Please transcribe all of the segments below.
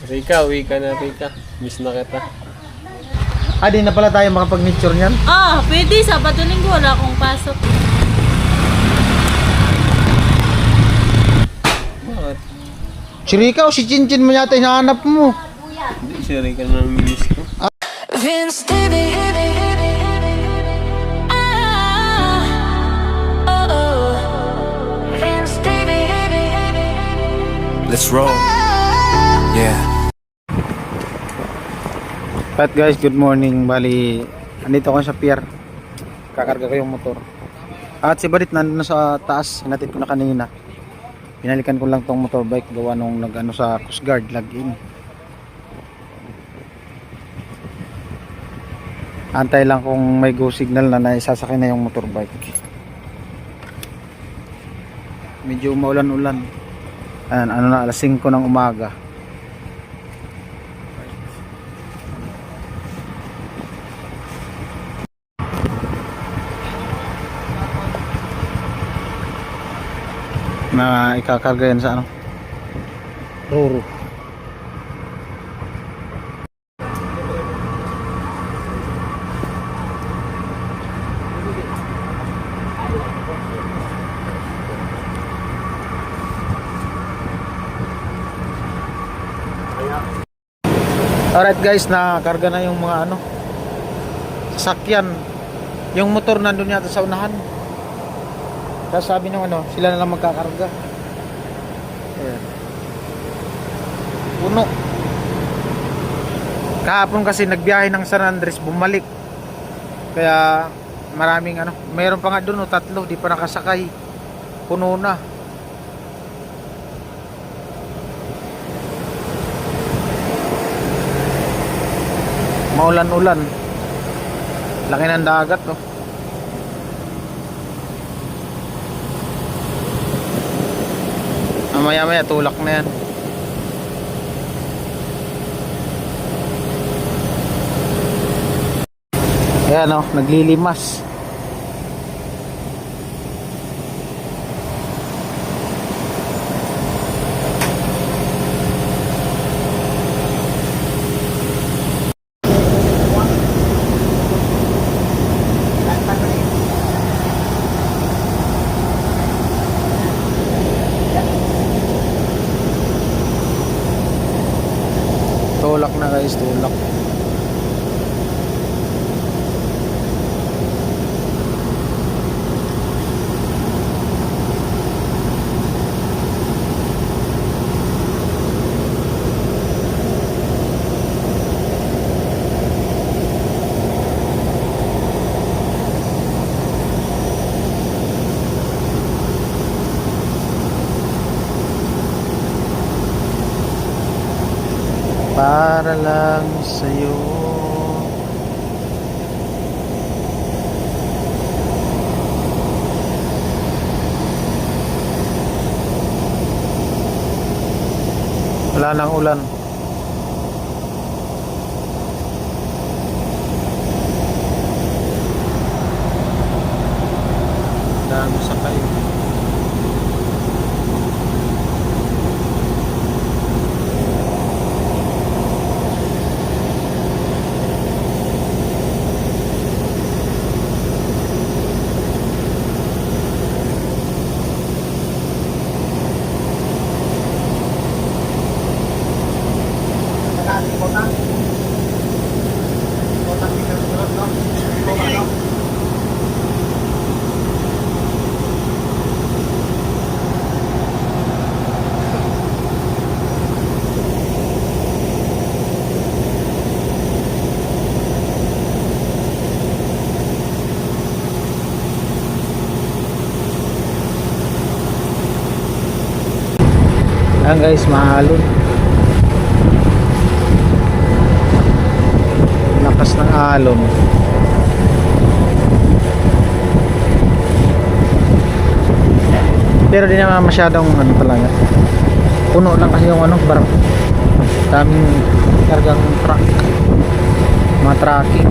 Rika, uwi ka na, Rika. Miss na kita. Di na pala tayo makapag-nature niyan. Pwede. Sabado linggo wala akong pasok. Bakit? Si Rika o si Chinchin mo yata hinahanap mo. Hindi, si Rika na miss ko. Vince David. Vince David. Let's roll. Yeah. But guys, good morning. Bali, andito ako sa pier. Kakarga ko yung motor. At si Barit nandun na sa taas. Hinatid ko na kanina. Pinalikan ko lang tong motorbike gawa nung nag-ano sa Coast Guard log-in. Antay lang kung may go signal na naisasakay na yung motorbike. Medyo maulan-ulan. Ayan, ano na, alas 5 ng umaga. Na ikakarga yan sa ano? Roro. Alright guys, nakarga na yung mga ano sasakyan. Yung motor nandun yata sa unahan. Tapos sabi nung ano, sila na lang magkakarga. Ayan. Puno. Kahapon kasi nagbiyahe ng San Andres, bumalik. Kaya maraming ano, mayroon pa nga doon 3, di pa nakasakay. Puno na. Maulan-ulan. Laki ng dagat, no. Maya-maya tulak na yan. Ayan, no, naglilimas. Tulak na guys, tulak. Para lang sa'yo. Wala nang ulan. Dami sakay. Ayan guys, mahalon. Lakas ng alon. Pero di naman masyadong ano talaga. Puno lang kasi yung ano, bar. Daming kargang truck. Mga tracking.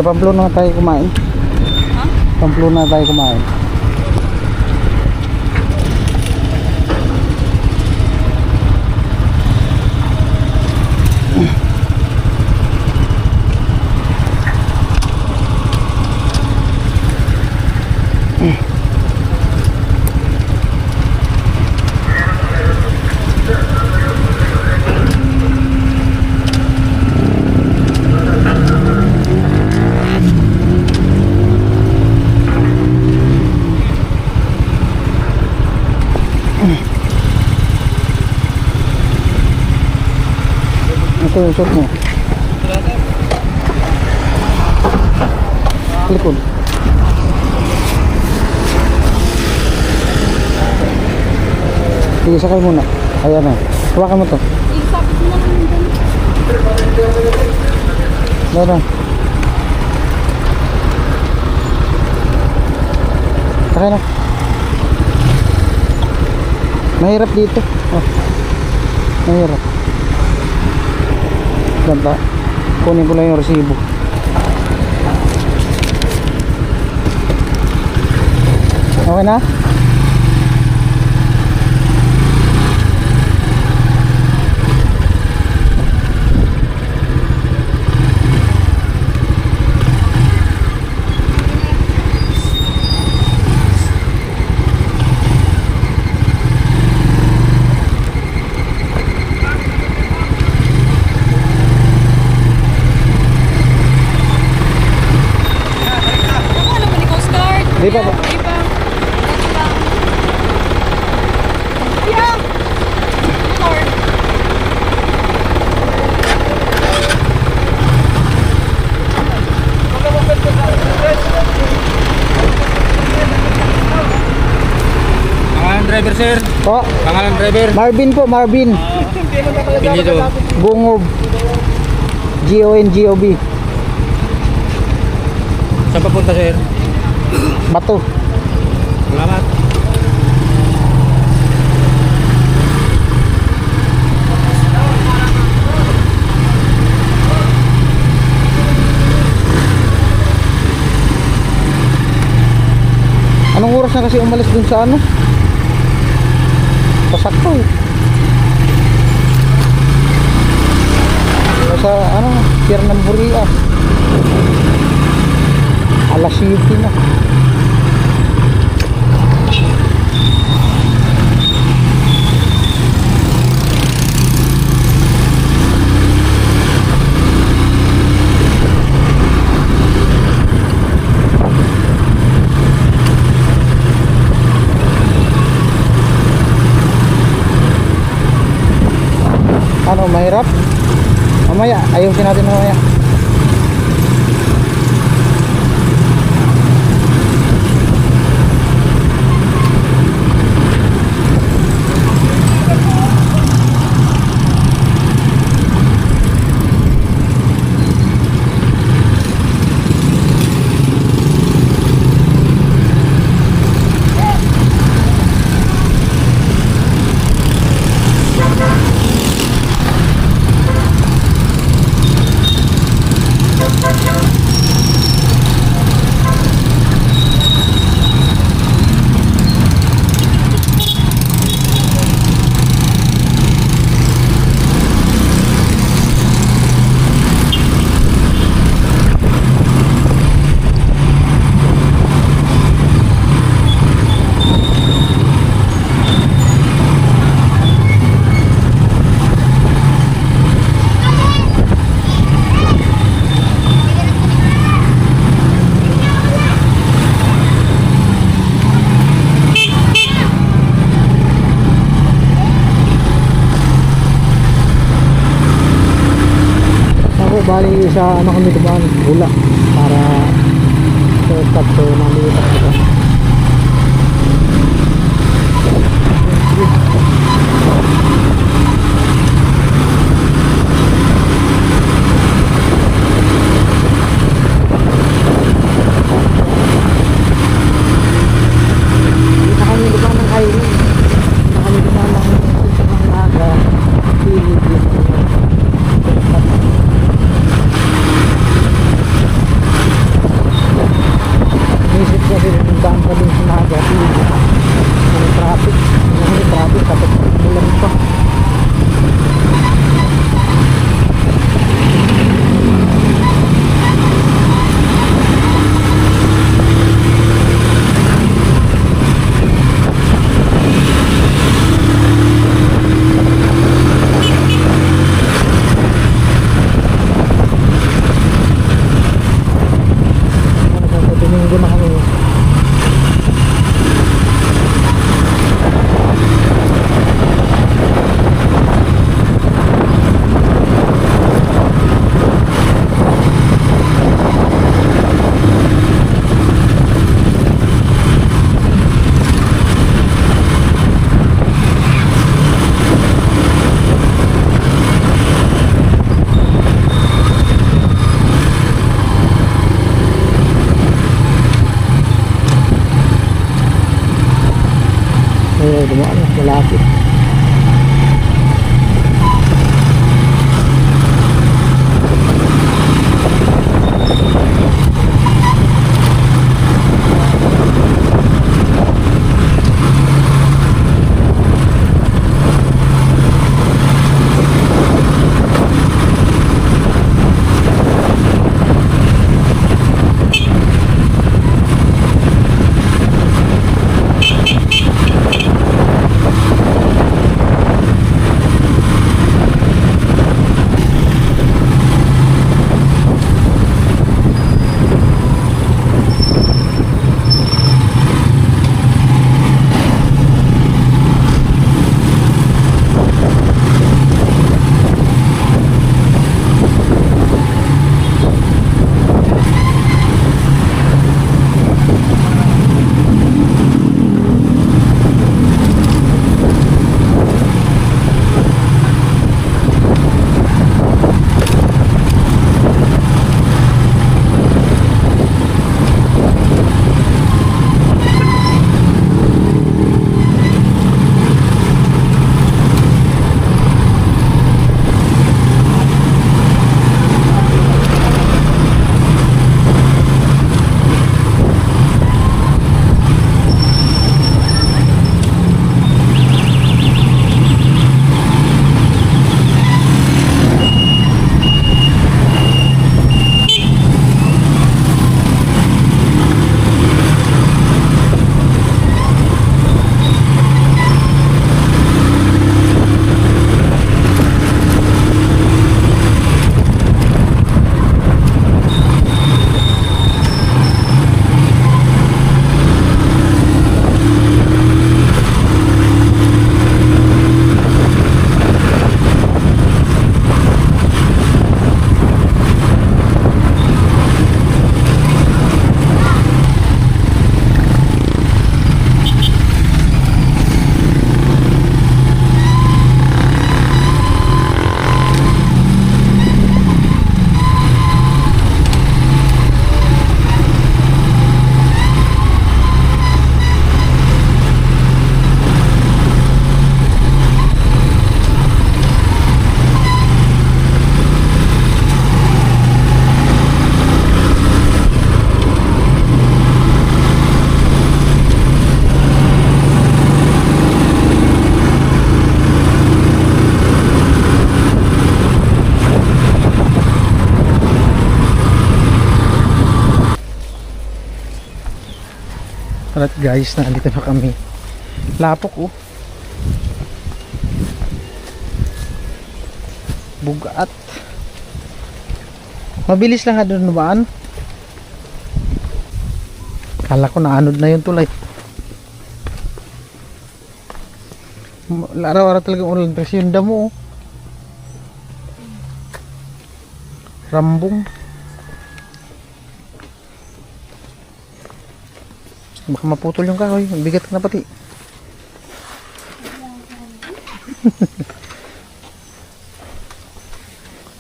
Sa Pamplona tayo kumain. Ha? Pamplona tayo kumain. Ito yung shot mo. Likod. Sige, sakay muna. Ayan na. Hawakan mo to. Isapit mo naman dyan. Meron. Sakay na. Mahirap dito. Oh. Mahirap. Ganda. Kunin ko lang yung resibo. Okay na? Di pa ba? Pangalan driver, sir. Po, Pangalan driver. Marvin po, Marvin. Pinito. Bungob. G-O-N-G-O-B. Saan papunta, sir? Bato. Salamat. Anong oras na kasi umalis dun sa ano? Pasakto eh. Sa ano, Pier ng Buria. Alas 7 na. Ano, mahirap? Mamaya, ayusin natin mamaya. Bali sa ano kami dumaan, Bula para sa stop so nalipat ito. Dito kami dumaan ng highway. Dito kami dumaan ng Naga, Philippines. din sa naga. May traffic. May traffic. Kapag ulan ito. Domingo na kami. Dumaan na malapit. Alright guys, nandito na kami. Lapok oh. Bugat. Mabilis lang nga doon baan. Kala ko naanod na yung tulay. Araw-araw talagang ulan kasi yung damo oh. Rambong. Baka maputol yung kahoy. Bigat na pati.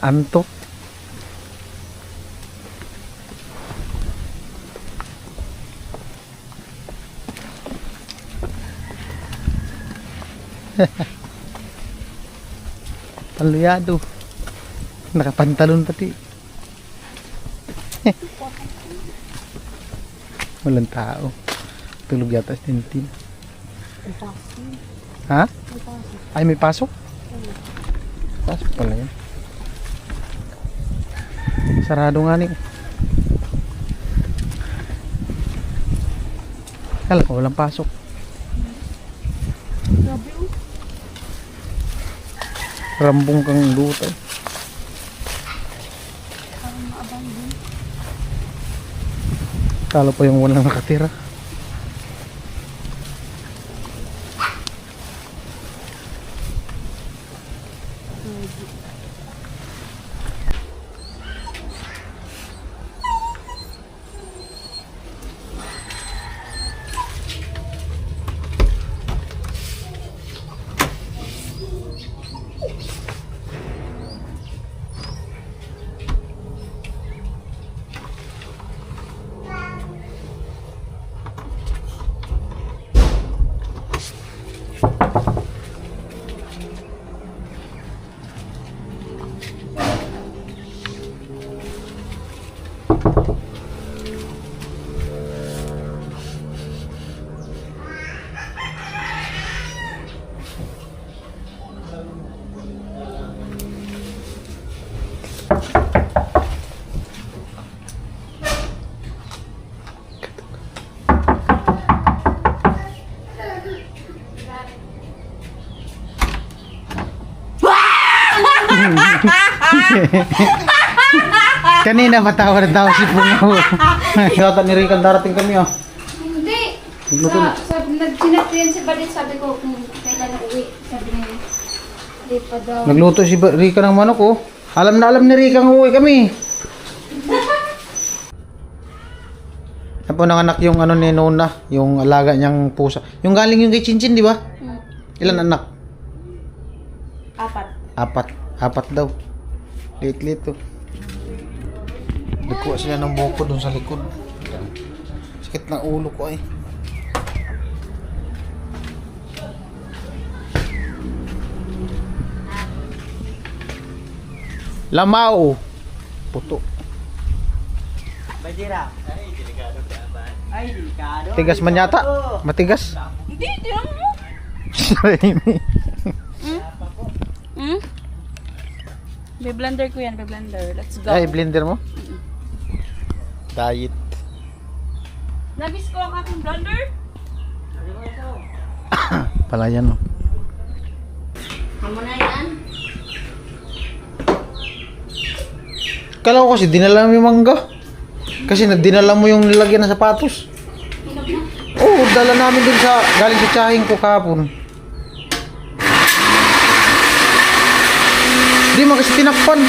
Antok. Paluyado. Nakapantalon pati. Walang tao. Natutulog yata si Tintin. Ha? Ay, may pasok? Pasok pala yan. Sarado nga ni. Kala ko walang pasok. Rambong kang luto. Kala pa yung walang nakatira. Kanina matawa na daw si Pungo. Yata ni Rican darating kami oh. Hindi. Nagluto na. Nagsinat ko yan si Badit, sabi ko kung kailan na uwi. Sabi niya, hindi pa daw. Nagluto si Rica ng manok oh. Alam na alam ni Rica ang uwi kami. Yan po nanganak yung ano ni Nona, yung alaga niyang pusa. Yung galing yung kay Chinchin, di ba? Ilan anak? 4. Apat daw. Liit-liit to. Nagkuha sila ng buko dun sa likod. Sakit ng ulo ko ay. Lamao. Puto. Tigas man yata. Matigas. Hindi, tiyan mo. May blender ko yan, may blender. Let's go. Ay, blender mo? Diet. Nabis ko ang aking blender. Pala yan oh. Amo na yan. Kala ko kasi dinala mo yung mangga. Kasi dinala mo yung nilagyan ng sapatos. Oo, dala namin din sa galing sa tsahin ko kahapon. Di mo kasi tinakpan.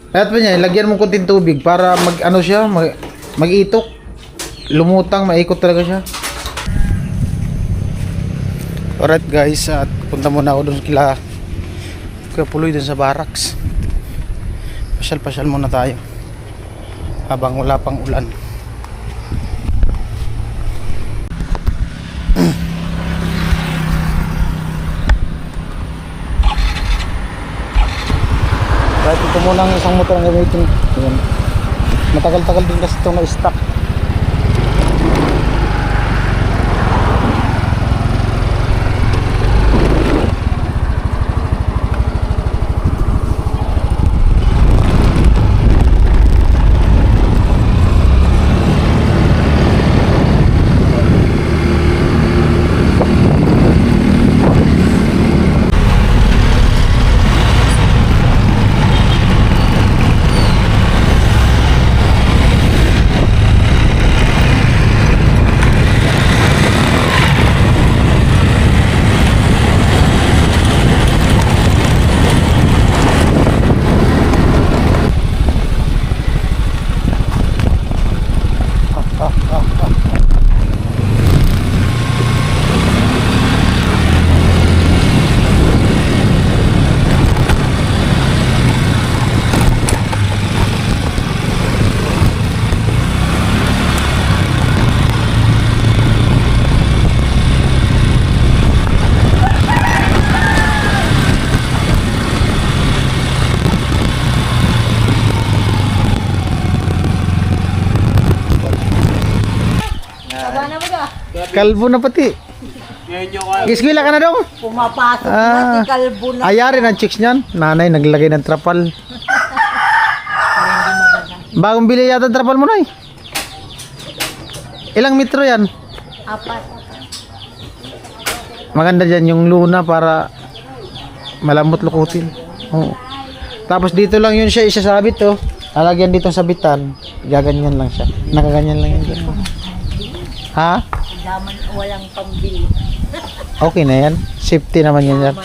At pa niya, lagyan mo konting tubig para mag-ano siya, mag-itok. Lumutang, maikot talaga siya. Alright guys, at punta muna ako doon kila Puloy dun sa barracks. Pasyal-pasyal muna tayo habang wala pang ulan. Kahit ito muna ang isang motor ang gamitin. Ayan. Matagal-tagal din kasi ito na-stock. Kalbo na pati. Giskwila ka na daw? Pumapasok Ah. na si Kalbo na. Ayari ng chicks niyan. Nanay, naglagay ng trapal. Bagong bili yata ng trapal mo, Nay. Ilang metro yan? 4. Maganda dyan yung luna para malambot lukutin. Oo. Tapos dito lang yun siya isasabit, oh. Lalagyan dito sabitan. Gaganyan lang siya. Nakaganyan lang yun. Ha? Daman walang pambili. Okay na yan. Safety naman yan.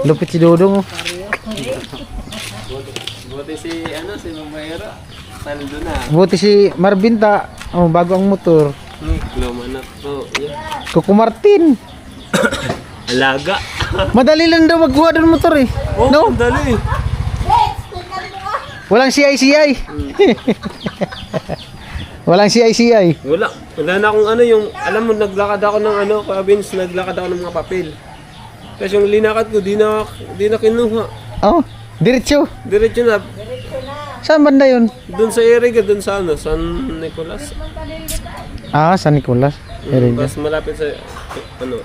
Lupit si Dudong. Oh. Buti si, si Mamayra. Nandun na. Buti si Marvinta. Oh, bago ang motor. Luma na to. Kuko Martin. Alaga. Madali lang daw magkuha doon motor eh. No? Dali. Walang CI-CI. Walang CI-CI. Wala. Wala na akong yung, alam mo, naglakad ako ng Kuya Vince, naglakad ako ng mga papel. Tapos yung linakad ko, di na kinuha. Oh, diretso. Diretso na. Saan banda yun? Doon sa Eriga, doon sa San Nicolas. Ah, San Nicolas. Erega. Mas malapit sa,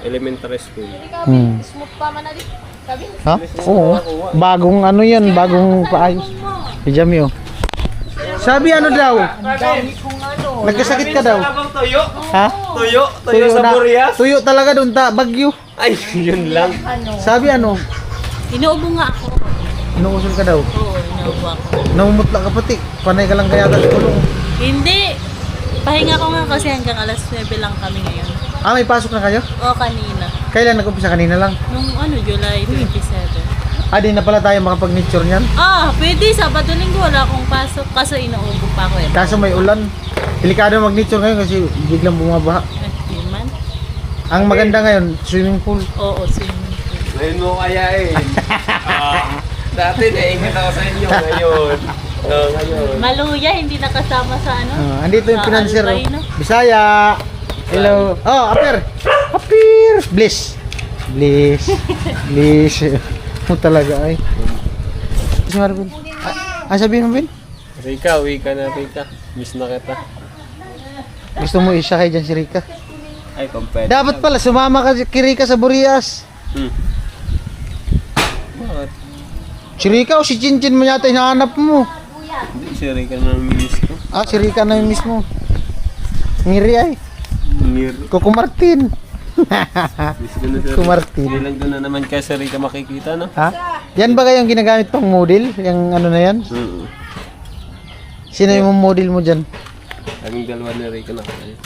elementary school. Hmm. Ha? Oo. Bagong yan, bagong paayos. Pijami oh. Sabi ano daw? Nagkasakit ka daw? Tuyo? Ha? Tuyo sa na- Burias? Tuyo talaga doon bagyo. Ay, yun lang. Sabi ano? Inuubo nga ako. Inuusul ka daw. Oo, inuubo ako. Namumutla ka pati. Panay ka lang kaya sa kulong. Hindi. Pahinga ko nga kasi hanggang alas 9 lang kami ngayon. Ah, may pasok na kayo? O kanina. Kailan nag-umpisa? Kanina lang. Nung July 27. Ah, di na pala tayo makapag-nature niyan. Pwede. Sabado linggo wala akong pasok. Kaso inuubo pa ako eh. Kaso may ulan. Delikado mag-nature ngayon kasi biglang bumabaha. Hindi man. Ang maganda ngayon, swimming pool. Oo, swimming pool. Ngayon mo kayain. Dati naingat ako sa inyo ngayon. Ngayon. Maluya, hindi nakasama sa ano. Andito yung Sa financier. Oh. Albay, no? Bisaya. Hello. Oh, Aper. Aper. Bliss. Bliss. Bliss. Mo talaga ay. Si Marvin. Sabihin mo, Ben? Rika, uwi ka na, Rika. Miss na kita. Gusto mo isakay dyan si Rika? Ay, compare. Dapat pala, sumama ka kay Rika sa Burias. Bakit? Si Rika o si Chinchin mo yata hinahanap mo. Hindi, si Rika na miss ko. Ah, si Rika na yung mismo. Ngiri ay. Ngir. Kuko Martin. Miss ko na si Kuko Martin. Hindi lang doon na naman kaya si Rika makikita, no? Ha? Yan ba kayong ginagamit pang model? Yung ano na yan? Sino yung model mo dyan? Kaming dalawa ni Rika na kaya.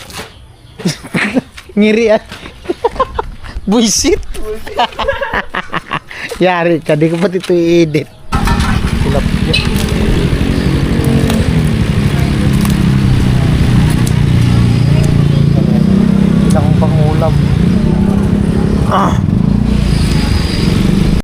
Ngiri ay. Buisit. Yari ka, di ko pati ito i-edit. Silap yun. Ilang pangulam.